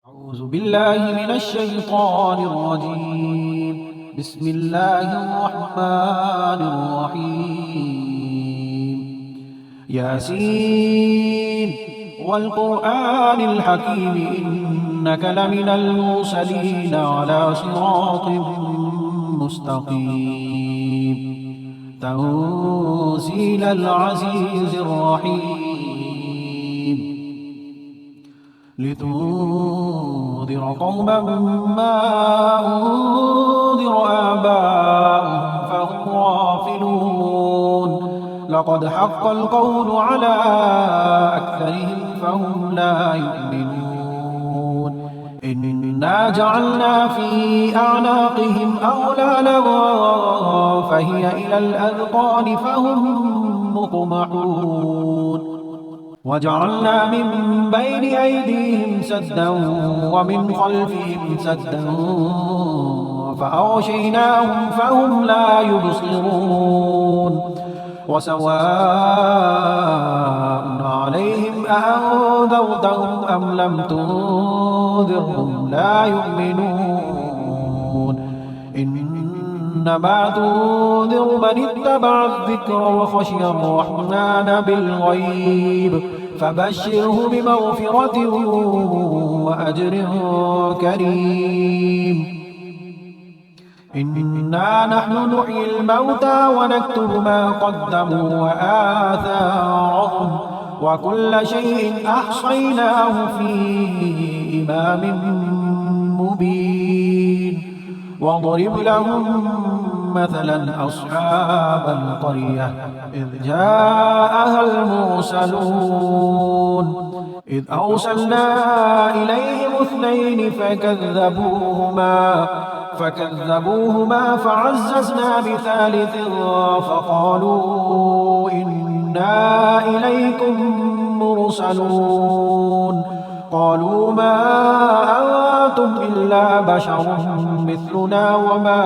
أعوذ بالله من الشيطان الرجيم. بسم الله الرحمن الرحيم. ياسين والقرآن الحكيم إنك لمن المرسلين على صراط مستقيم. تنزيل العزيز الرحيم. لتنذر قوما ما أنذر آباؤهم فهم غافلون. لقد حق القول على أكثرهم فهم لا يؤمنون. إنا جعلنا في أعناقهم أغلالا فهي إلى الأذقان فهم مطمحون. وجعلنا من بين أيديهم سدا ومن خلفهم سدا فأغشيناهم فهم لا يبصرون. وسواء عليهم أأنذرتهم أم لم تنذرهم لا يؤمنون. إنما تنذر من اتبع الذكر وخشي الرحمن بالغيب فبشره بمغفرة وأجر كريم. إنا نحن نحيي الموتى ونكتب ما قدموا وآثارهم وكل شيء أحصيناه في إمام مبين. واضرب لهم مثلا أصحاب القرية إذ جاءها المرسلون إذ أرسلنا إليهم اثنين فكذبوهما فعززنا بثالث فقالوا إنا إليكم مرسلون. قالوا ما أنتم إلا بشر مثلنا وما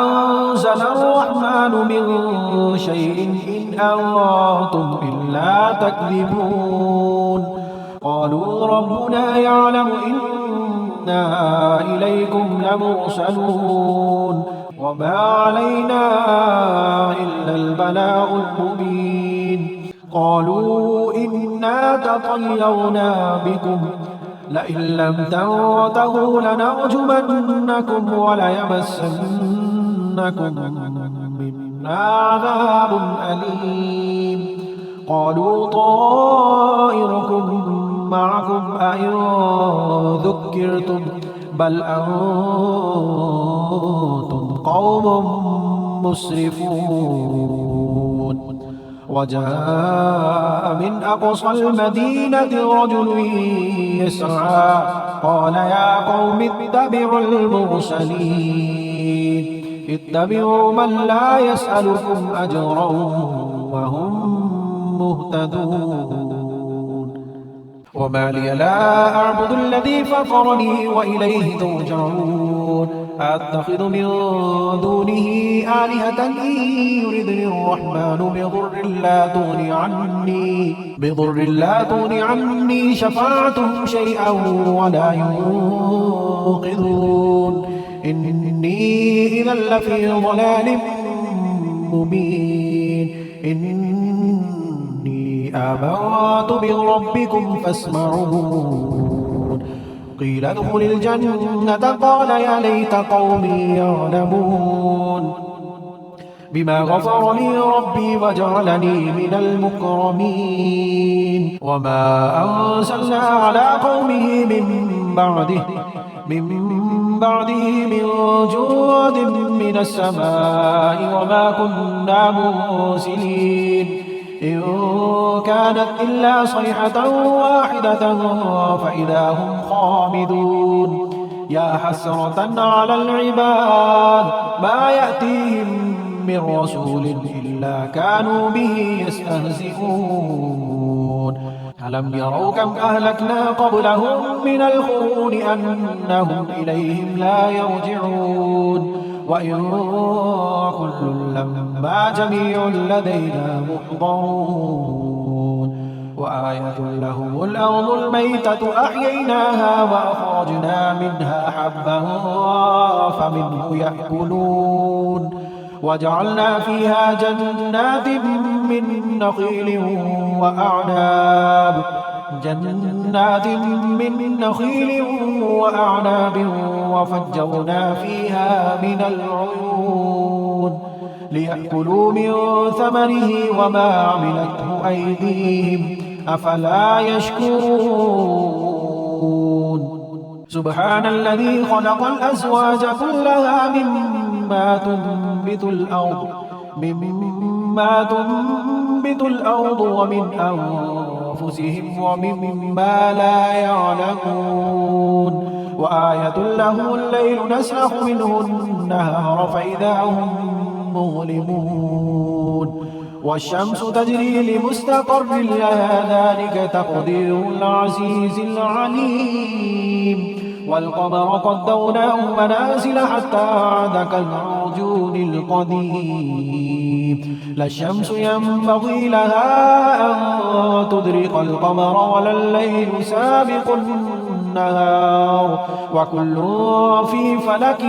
أنزل الرحمن من شيء إن أنتم إلا تكذبون. قالوا ربنا يعلم إنا إليكم لمرسلون وما علينا إلا البلاغ المبين. قالوا إنا تطيرنا بكم لئن لم تنتهوا لنرجمنكم وليمسنكم منا عذاب أليم. قالوا طائركم معكم أئن ذكرتم بل أنتم قوم مسرفون. وجاء من أقصى المدينة رجل يسعى قال يا قوم اتبعوا المرسلين اتبعوا من لا يسألكم أجرا وهم مهتدون. وما لي لا أعبد الذي فطرني وإليه ترجعون. أتخذ من دونه آلهة إن يردني الرحمن بضر لا تغني عني شفاعتهم شيئا ولا ينقذون. إني إذا لفي ضلال مبين. إني آمنت بربكم فاسمعون. قيل ادخل الجنة قال يا ليت قومي يعلمون بما غفر لي ربي وجعلني من المكرمين. وما أرسلنا على قومه من بعده من جود من السماء وما كنا مرسلين إن كانت إلا صيحة واحدة فإذا هم خامدون. يا حسرة على العباد ما يأتيهم من رسول إلا كانوا به يستهزئون. ألم يروا كم أهلكنا قبلهم من القرون أنهم إليهم لا يرجعون. وإن كل لما جميع لدينا محضرون وآية لهم الأرض الميتة أحييناها وأخرجنا منها حبا فمنه يأكلون وجعلنا فيها جنات من نخيل وأعناب وفجرنا فيها من العيون ليأكلوا من ثمره وما عملته أيديهم أفلا يشكرون سبحان الذي خلق الأزواج كلها مما تنبت الأرض ومن أنفسهم ومما لا يعلمون وآية له الليل نسلخ منه النهار فإذا هم مظلمون والشمس تجري لمستقر لها ذلك تقدير العزيز العليم والقمر قدرناه منازل حتى عاد كالعرجون القديم لا الشمس ينبغي لها أن تدرك القمر ولا الليل سابق النهار وكل في فلك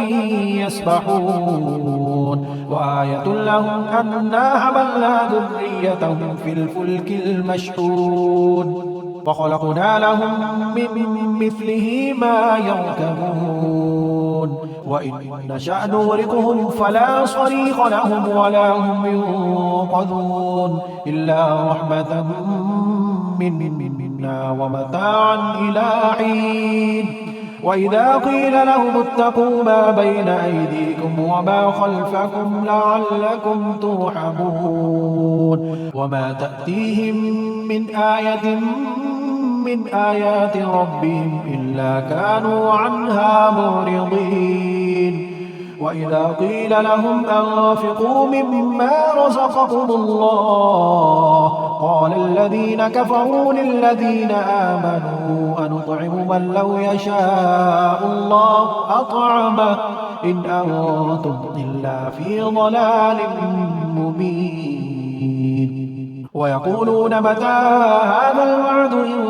يسبحون وآية لهم أنا حملنا ذريتهم في الفلك المشحون وخلقنا لهم من مثله ما يركبون وإن نشأ نغرقهم فلا صريخ لهم ولا هم ينقذون إلا رحمة منا ومتاعا إلى حين وإذا قيل لهم اتقوا ما بين أيديكم وما خلفكم لعلكم ترحمون وما تأتيهم من آية من آيات ربهم إلا كانوا عنها معرضين وإذا قيل لهم أنفقوا مما رزقكم الله قال الذين كفروا للذين آمنوا أنطعم من لو يشاء الله أطعمه إن أنتم إلا في ضلال مبين ويقولون متى هذا الوعد إن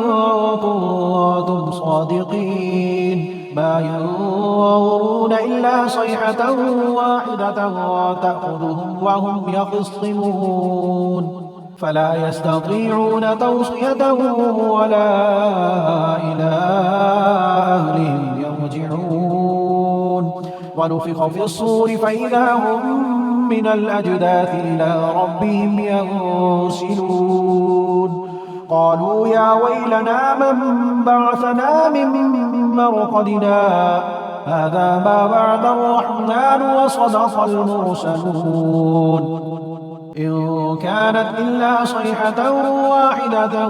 كنتم صادقين ما ينظرون إلا صيحة واحدة تأخذهم وهم يخصمون فلا يستطيعون توصية ولا إلى أهلهم يرجعون ونفخ في الصور فإذا هم من الأجداث إلى ربهم ينسلون قالوا يا ويلنا من بعثنا من مرقدنا هذا ما وعد الرحمن وصدق المرسلون إن كانت إلا صيحة واحدة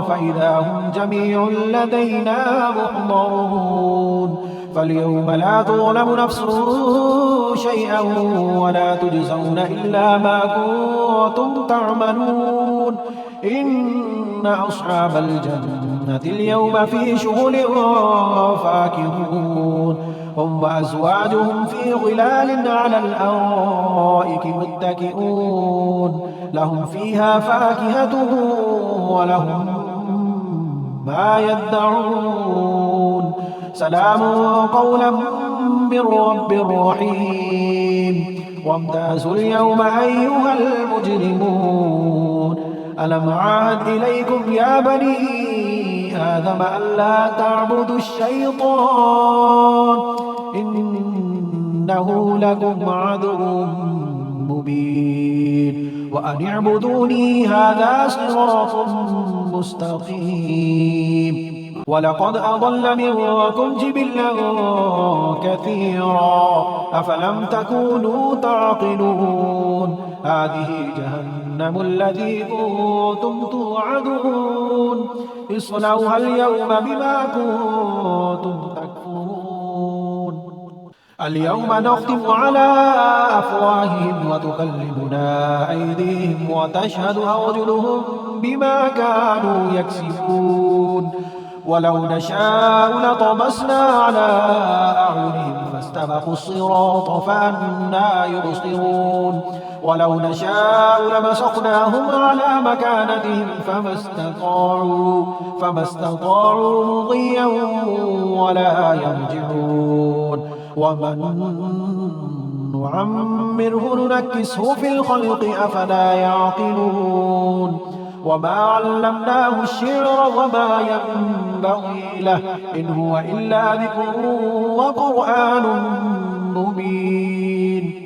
فإذا هم جميع لدينا محضرون فاليوم لا تظلم نفس شيئا ولا تجزون إلا ما كنتم تعملون إن أصحاب الجنة اليوم في شغل فاكهون هم وأزواجهم في ظلال على الأرائك متكئون لهم فيها فاكهة ولهم ما يدعون سلام قولا من رب رحيم وامتازوا اليوم أيها المجرمون ألم أعهد إليكم يا بني آدم ألا تعبدوا الشيطان إنه لكم عدو مبين وأن اعبدوني هذا صراط مستقيم ولقد أضل منكم جبلا كثيرا أفلم تكونوا تعقلون هذه جهنم التي كنتم توعدون اصلوها اليوم بما كنتم تكفرون اليوم نختم على أفواههم وتكلمنا أيديهم وتشهد أرجلهم بما كانوا يكسبون ولو نشاء لطمسنا على أعينهم فاستبقوا الصراط فأنى يبصرون ولو نشاء لمسخناهم على مكانتهم فما استطاعوا مضيا ولا يرجعون ومن نعمره ننكسه في الخلق أفلا يعقلون وما علمناه الشعر وما ينبغي له إن هو إلا ذكر وقرآن مبين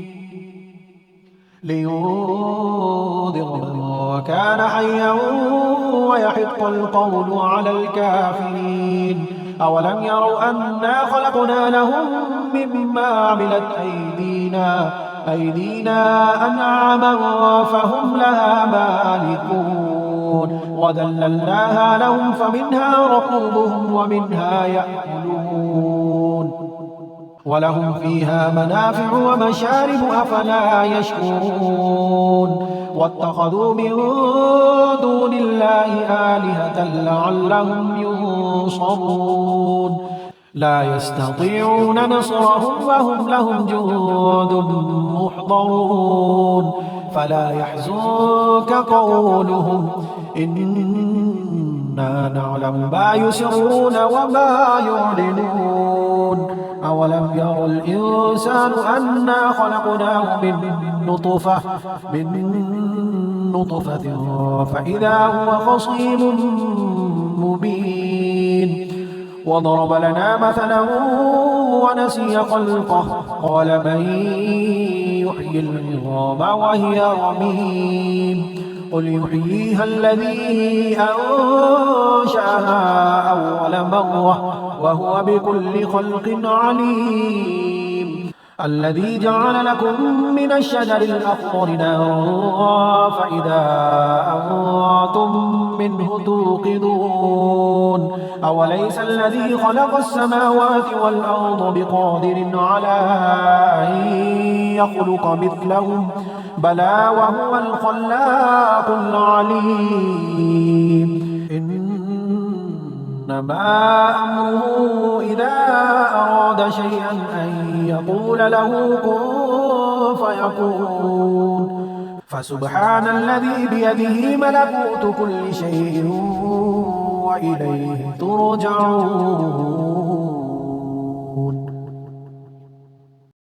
لينذر من كان حيا ويحق القول على الكافرين أولم يروا أنا خلقنا لهم مما عملت أيدينا أنعاما فهم لها مالكون وذللناها لهم فمنها ركوبهم ومنها يأكلون ولهم فيها منافع ومشارب أفلا يشكرون واتخذوا من دون الله آلهة لعلهم ينصرون لا يستطيعون نصرهم وهم لهم جند محضرون فلا يحزنك قولهم إنا نعلم ما يسرون وما يعلنون أولم يرى الإنسان أنا خلقناه من نطفة فإذا هو خصيم مبين وضرب لنا مثلا ونسي خلقه قال من يحيي العظام وهي رميم قل يحييها الذي أنشأها أول مرة وهو بكل خلق عليم الذي جعل لكم من الشجر الأخضر نارا فإذا أنتم منه توقدون أوليس الذي خلق السماوات والأرض بقادر على أن يخلق مثلهم بلى وهو الخلاق العليم إنما أمره إذا أراد شيئا أن يقول له كن فيكون فسبحان الذي بيده ملكوت كل شيء وإليه ترجعون